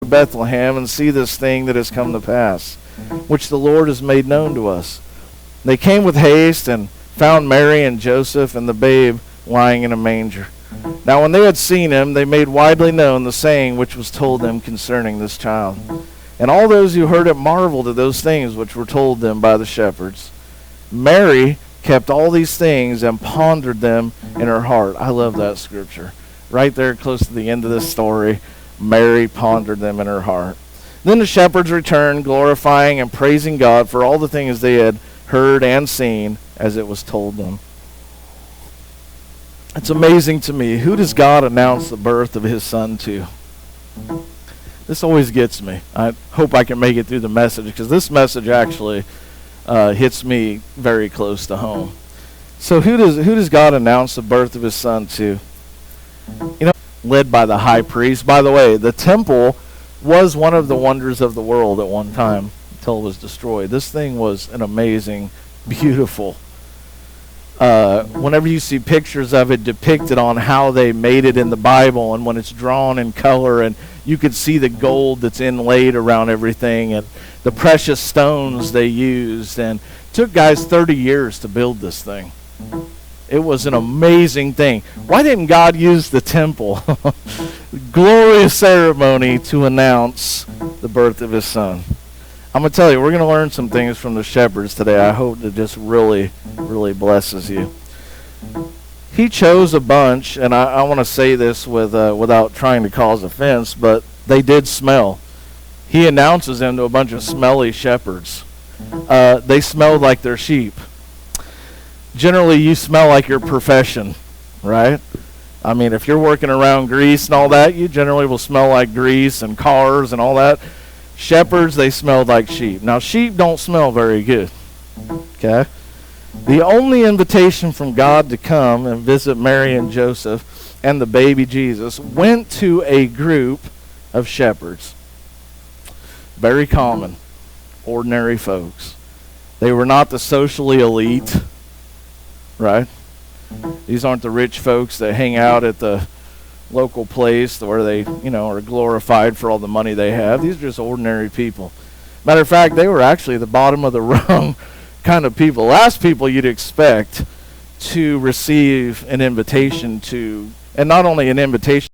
Bethlehem and see this thing that has come to pass, which the Lord has made known to us. They came with haste and found Mary and Joseph and the babe lying in a manger. Now when they had seen him, they made widely known the saying which was told them concerning this child. And all those who heard it marveled at those things which were told them by the shepherds. Mary kept all these things and pondered them in her heart. I love that scripture. Right there close to the end of this story, Mary pondered them in her heart. Then the shepherds returned, glorifying and praising God for all the things they had heard and seen as it was told them. It's amazing to me. Who does God announce the birth of his son to? This always gets me. I hope I can make it through the message, because this message actually hits me very close to home. So who does God announce the birth of his son to? You know, led by the high priest. By the way, the temple was one of the wonders of the world at one time until it was destroyed. This thing was an amazing, beautiful. Whenever you see pictures of it depicted on how they made it in the Bible, and when it's drawn in color, and you could see the gold that's inlaid around everything, and the precious stones they used, and it took guys 30 years to build this thing. It was an amazing thing. Why didn't God use the temple? Glorious ceremony to announce the birth of his son. I'm going to tell you, we're going to learn some things from the shepherds today. I hope that just really, really blesses you. He chose a bunch, and I want to say this without trying to cause offense, but they did smell. He announces them to a bunch of smelly shepherds. They smelled like their sheep. Generally, you smell like your profession, right? I mean, if you're working around grease and all that, you generally will smell like grease and cars and all that. Shepherds, they smelled like sheep. Now, sheep don't smell very good, okay? The only invitation from God to come and visit Mary and Joseph and the baby Jesus went to a group of shepherds. Very common, ordinary folks. They were not the socially elite, right? These aren't the rich folks that hang out at the local place where they, are glorified for all the money they have. These are just ordinary people. Matter of fact, they were actually the bottom of the rung kind of people. Last people you'd expect to receive an invitation to, and not only an invitation,